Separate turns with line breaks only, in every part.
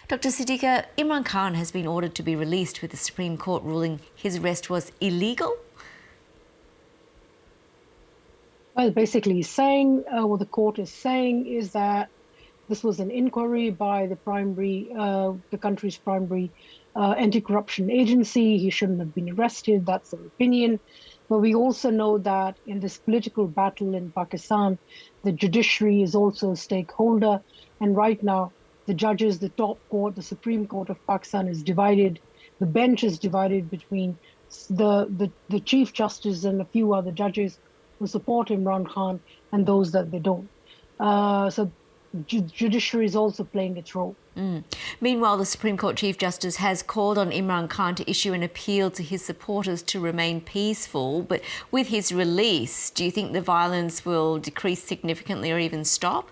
Dr. Siddiqa, Imran Khan has been ordered to be released with the Supreme Court ruling his arrest was illegal.
Well, basically saying what the court is saying is that this was an inquiry by the country's primary anti-corruption agency. He shouldn't have been arrested. That's their opinion. But we also know that in this political battle in Pakistan, the judiciary is also a stakeholder. And right now, the judges, the top court, the Supreme Court of Pakistan is divided. The bench is divided between the Chief Justice and a few other judges who support Imran Khan and those that they don't. So judiciary is also playing its role.
Meanwhile, the Supreme Court Chief Justice has called on Imran Khan to issue an appeal to his supporters to remain peaceful. But with his release, do you think the violence will decrease significantly or even stop?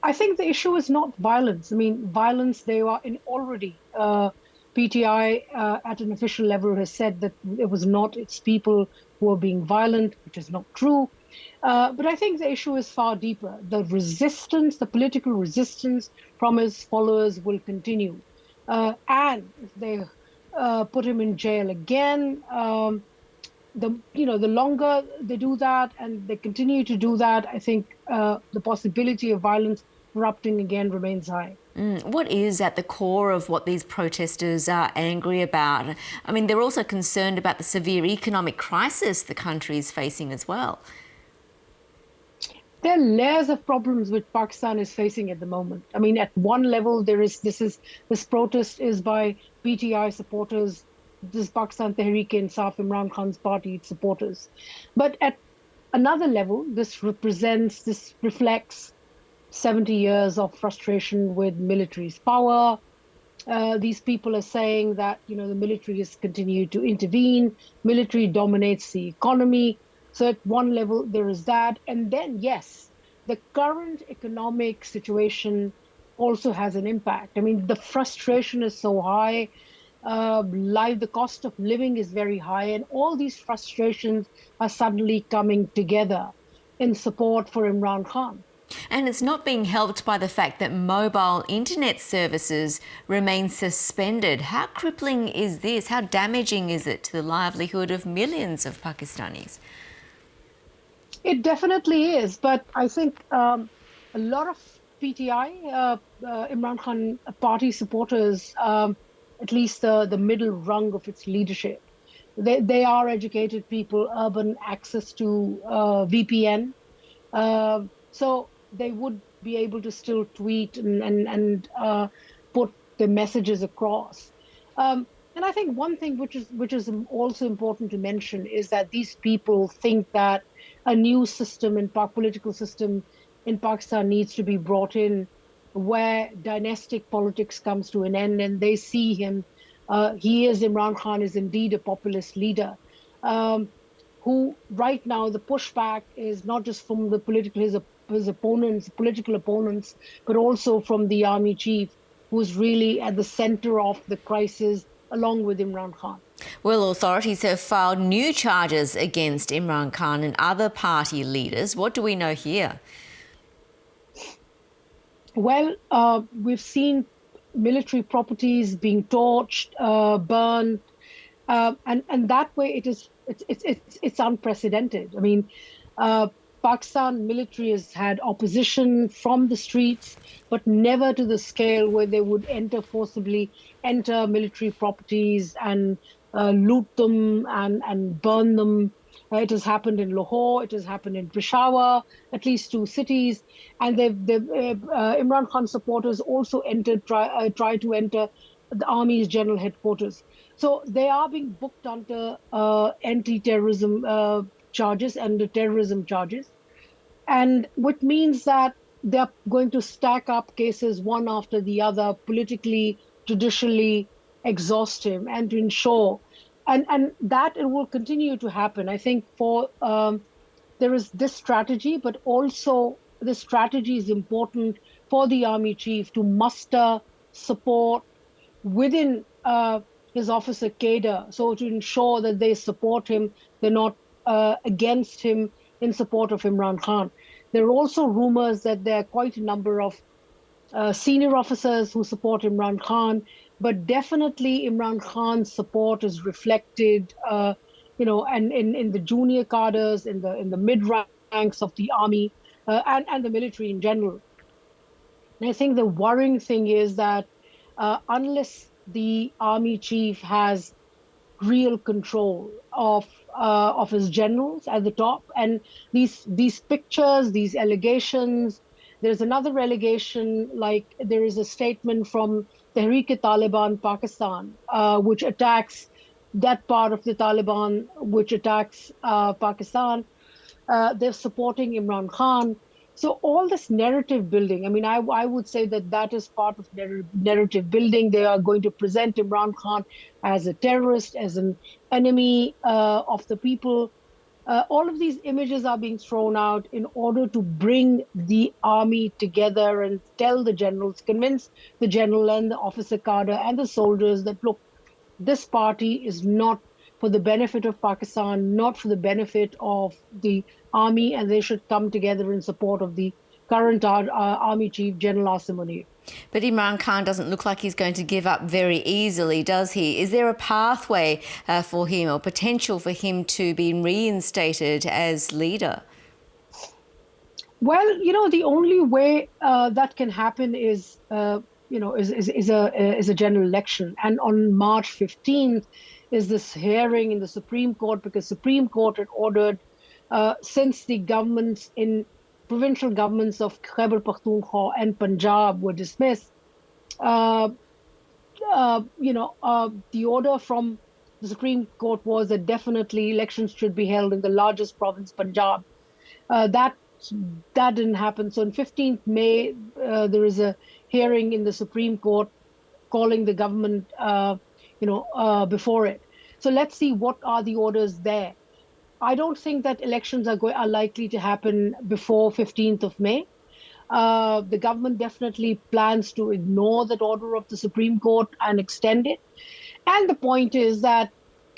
I think the issue is not violence. I mean, violence, they are in already. PTI at an official level has said that it was not its people who are being violent, which is not true. But I think the issue is far deeper. The resistance, the political resistance from his followers will continue. And if they put him in jail again, the longer they do that and they continue to do that, I think the possibility of violence erupting again remains high.
What is at the core of what these protesters are angry about? I mean, they're also concerned about the severe economic crisis the country is facing as well.
There are layers of problems which Pakistan is facing at the moment. I mean, at one level, this protest is by PTI supporters, this Pakistan Tehreek-e-Insaf, Imran Khan's party, its supporters. But at another level, this reflects 70 years of frustration with military's power. These people are saying that, the military has continued to intervene. Military dominates the economy. So at one level, there is that. And then, yes, the current economic situation also has an impact. I mean, the frustration is so high. The cost of living is very high. And all these frustrations are suddenly coming together in support for Imran Khan.
And it's not being helped by the fact that mobile internet services remain suspended. How crippling is this? How damaging is it to the livelihood of millions of Pakistanis?
It definitely is. But I think a lot of PTI, Imran Khan party supporters, at least the middle rung of its leadership, they are educated people, urban access to VPN. So they would be able to still tweet and put the messages across. And I think one thing which is also important to mention is that these people think that a new political system in Pakistan needs to be brought in where dynastic politics comes to an end, and they see him. Imran Khan is indeed a populist leader. Who right now the pushback is not just from his political opponents, but also from the army chief, who's really at the center of the crisis, along with Imran Khan.
Well, authorities have filed new charges against Imran Khan and other party leaders. What do we know here? Well,
we've seen military properties being torched, burned, and that way it's unprecedented. I mean, Pakistan military has had opposition from the streets, but never to the scale where they would forcibly enter military properties and loot them and burn them. It has happened in Lahore, it has happened in Peshawar, at least 2 cities. And Imran Khan supporters also tried to enter the army's general headquarters. So they are being booked under anti-terrorism charges and the terrorism charges, and which means that they're going to stack up cases one after the other, politically, judicially exhaust him, and to ensure, and that it will continue to happen. I think there is this strategy, but also the strategy is important for the army chief to muster support within his officer cadre, so to ensure that they support him, they're not against him, in support of Imran Khan. There are also rumors that there are quite a number of senior officers who support Imran Khan, but definitely Imran Khan's support is reflected, and in the junior cadres, in the mid ranks of the army, and the military in general. And I think the worrying thing is that unless the army chief has real control of his generals at the top, and these pictures, these allegations. There's another allegation, like there is a statement from Tehreek-e-Taliban Pakistan, which attacks that part of the Taliban, which attacks Pakistan. They're supporting Imran Khan. So all this narrative building, I mean, I would say that that is part of narrative building. They are going to present Imran Khan as a terrorist, as an enemy of the people. All of these images are being thrown out in order to bring the army together and tell the generals, convince the general and the officer cadre and the soldiers that, look, this party is not for the benefit of Pakistan, not for the benefit of the army, and they should come together in support of the current army chief, General Asim Munir.
But Imran Khan doesn't look like he's going to give up very easily, does he? Is there a pathway for him or potential for him to be reinstated as leader?
Well, the only way that can happen is a general election. And on March 15th is this hearing in the Supreme Court, because Supreme Court had ordered, since the governments in provincial governments of Khyber Pakhtunkhwa and Punjab were dismissed, the order from the Supreme Court was that definitely elections should be held in the largest province, Punjab. That didn't happen. So on 15th May, there is a hearing in the Supreme Court calling the government, before it. So let's see what are the orders there. I don't think that elections are likely to happen before 15th of May. The government definitely plans to ignore that order of the Supreme Court and extend it. And the point is that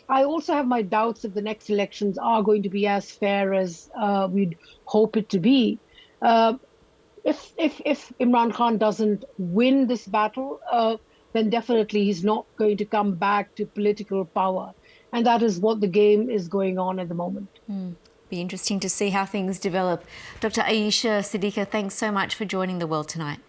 I also have my doubts if the next elections are going to be as fair as we'd hope it to be. If Imran Khan doesn't win this battle, then definitely he's not going to come back to political power. And that is what the game is going on at the moment.
Be interesting to see how things develop. Dr. Ayesha Siddiqa, thanks so much for joining The World Tonight.